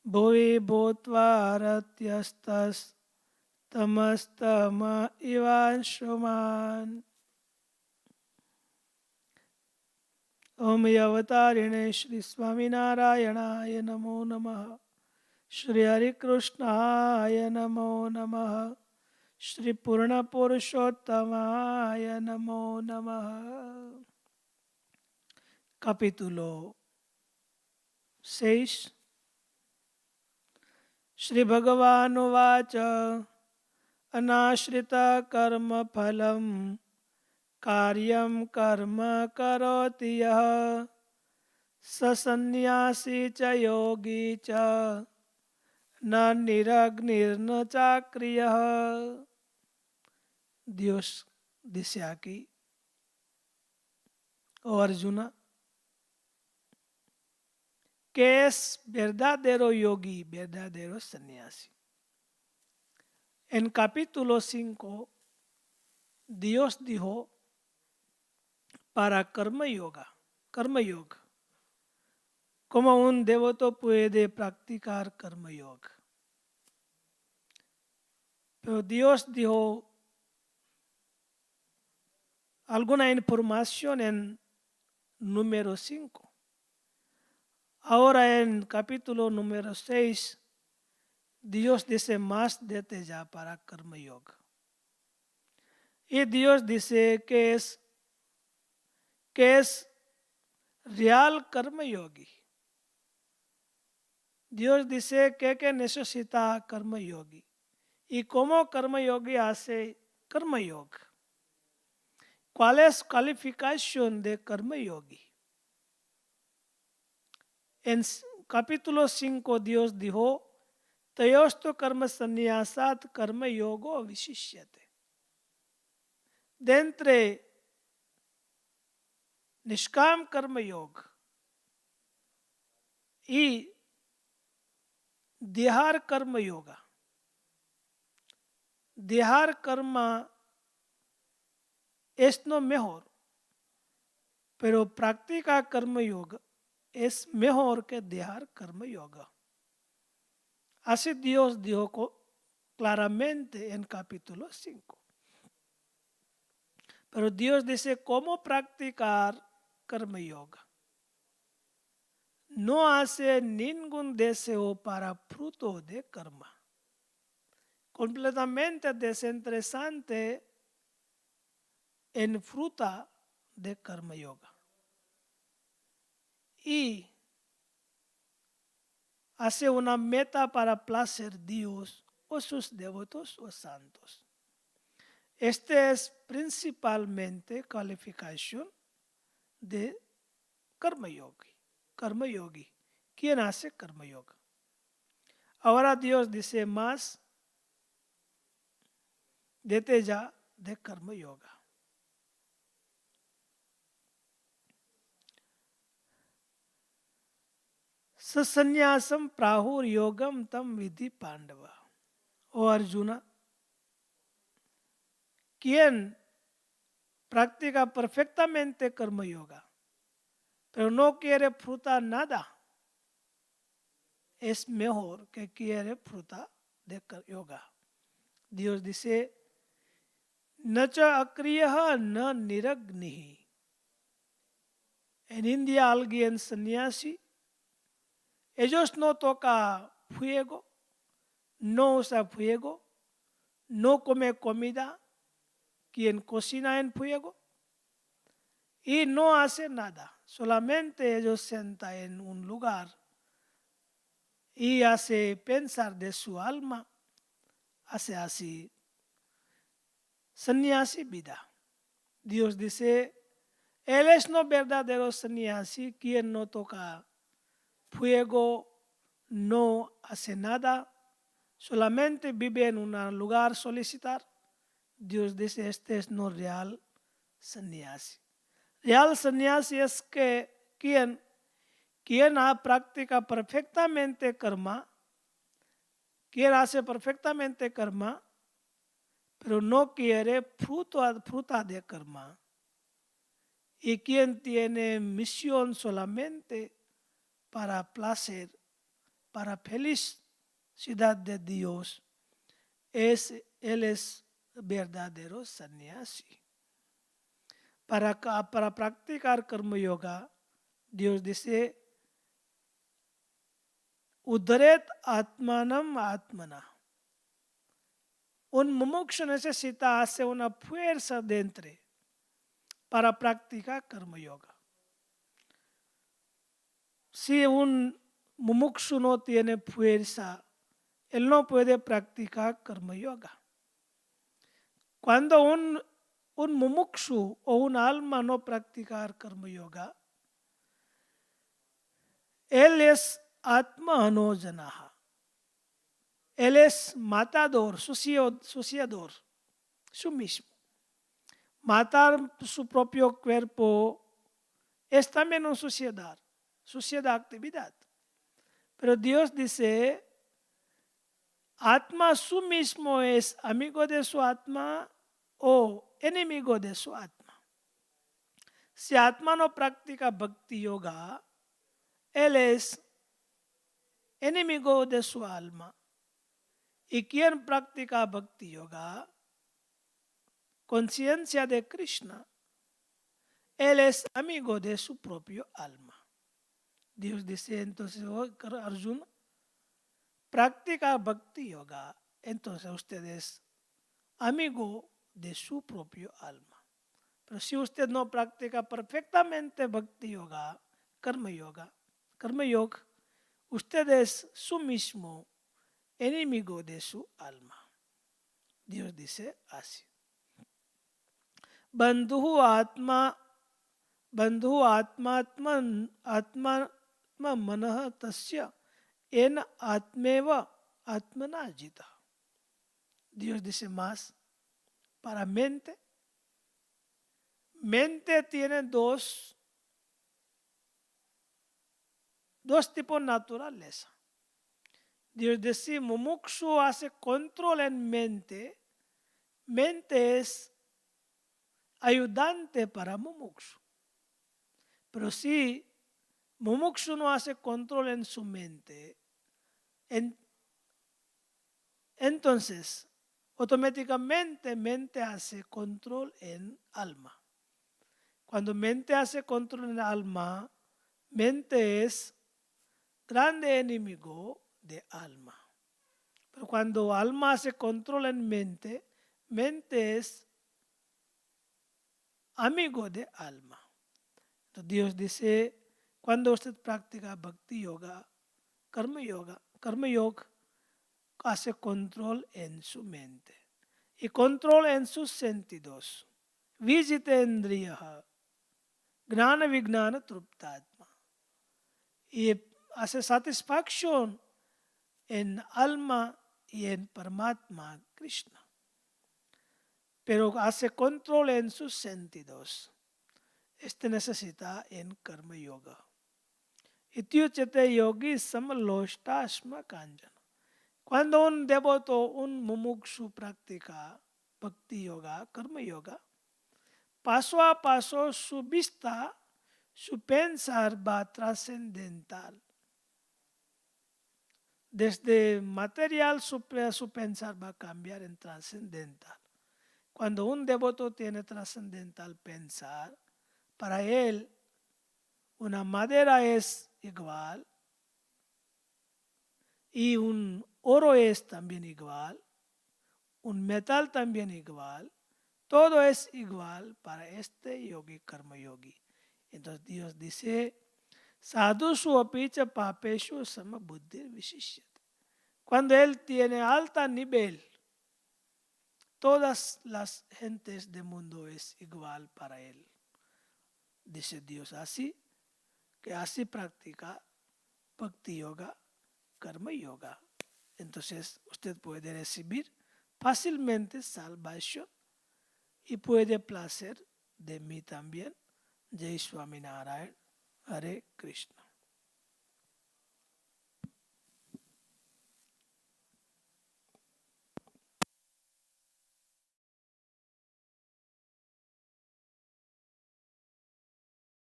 भुवि भूत्वा रत्यस्तस्तमस्तम इवांशुमान्। ओम अवतारिणे श्री स्वामीनारायणाय नमो नमः। श्री हरिकृष्णाय नमो नमः। श्री पूर्ण पुरुषोत्तमाय नमो नमः। Capítulo 6. श्री भगवानुवाच अनाश्रित कर्म फलं कार्यं कर्म करोति यः स सन्न्यासी च योगी च न निरग्निर्न चाक्रियः। Dios dice aquí, oh Arjuna, que es verdadero yogi, verdadero sannyasi. En capítulo 5, Dios dijo para karma yoga, cómo un devoto puede practicar karma yoga. Pero Dios dijo alguna información en número 5. Ahora en capítulo número 6, Dios dice más detalles para karma yoga. Y Dios dice que es real karma yogi. Dios dice que necesita karma yogi. ¿Y cómo karma yogi hace karma yoga? ¿Cuál es calificación de karma yogi? En capítulo 5 Dios dijo, Tayosto karma sannyasat karma yogo vishishyate. De entre Nishkam karma yoga y Dihar karma yoga. Dihar karma es no mejor, pero practica karma yoga es mejor que dejar karma yoga. Así Dios dijo claramente en capítulo 5. Pero Dios dice cómo practicar karma yoga. No hace ningún deseo para fruto de karma. Completamente desinteresante en fruta de karma yoga. Y hace una meta para placer Dios o sus devotos o santos. Este es principalmente calificación de karma yogi. Karma yogi. ¿Quién hace karma yoga? Ahora Dios dice más detalle de karma yoga. Sasanyasam prahur yogam tam vidhi pandava. Oh Arjuna, quien practica perfectamente karma yoga, pero no quiere fruta nada, es mejor que quiere fruta de yoga. Dios dice, nacha akriyaha na niragnihi. En India alguien sannyasi, ellos no tocan fuego, no usa fuego, no come comida, quien cocina en fuego, y no hace nada. Solamente ellos sientan en un lugar y hace pensar de su alma, hace así sannyasi vida. Dios dice, él es no verdadero sannyasi, quien no toca fuego, no hace nada, solamente vive en un lugar solicitar. Dios dice, este es no real sannyasi. Real sannyasi es que quien practica perfectamente karma, quien hace perfectamente karma, pero no quiere fruta de karma. Y quien tiene misión solamente para placer para felicidad de Dios, Él es verdadero sannyasi. Para practicar karma yoga, Dios dice, Udret atmanam atmana. Un mumukshu necesita hacer una fuerza dentro para practicar karma yoga. Si un mumukshu no tiene fuerza, él no puede practicar karma yoga. Cuando un mumukshu o un alma no practica karma yoga, él es atma anojanaha. Él es matador, suciador, su mismo. Matar su propio cuerpo es también una suciedad actividad. Pero Dios dice, Atma su mismo es amigo de su Atma o enemigo de su Atma. Si Atma no practica Bhakti Yoga, él es enemigo de su alma. Y quien practica Bhakti Yoga, conciencia de Krishna, él es amigo de su propio alma. Dios dice entonces, Arjuna, practica Bhakti Yoga, entonces usted es amigo de su propio alma. Pero si usted no practica perfectamente Bhakti Yoga, Karma Yoga, usted es su mismo enemigo de su alma. Dios dice así. Bandhu atma manah tasya en atmeva atmana jita. Dios dice más para mente. Mente tiene dos tipos de naturaleza. Dios dice, mumukshu hace control en mente. Mente es ayudante para mumukshu. Pero si mumukshu no hace control en su mente, entonces automáticamente mente hace control en alma. Cuando mente hace control en alma, mente es grande enemigo de alma. Pero cuando alma hace control en mente, mente es amigo de alma. Entonces Dios dice, cuando usted practica Bhakti Yoga, Karma Yoga hace control en su mente y control en sus sentidos. Vijitendriya, Gnana Vignana Truptatma. Y hace satisfacción en alma y en Paramatma, Krishna. Pero hace control en sus sentidos. Este necesita en Karma Yoga. Ityuchate yogi samaloshtasma kanjana. Cuando un devoto, un mumukshu practica Bhakti Yoga, Karma Yoga, paso a paso su vista, su pensar va trascendental. Desde material su pensar va a cambiar en trascendental. Cuando un devoto tiene trascendental pensar, para él una madera es igual y un oro es también igual, un metal también igual, todo es igual para este yogi, karma yogi. Entonces Dios dice, sadhu su apicha papeshu sama buddhi vishishyate. Cuando él tiene alto nivel, todas las gentes del mundo es igual para él. Dice Dios así, que así practica Bhakti Yoga, Karma Yoga. Entonces usted puede recibir fácilmente salvación y puede placer de mí también. Jai Swaminarayan, Hare Krishna.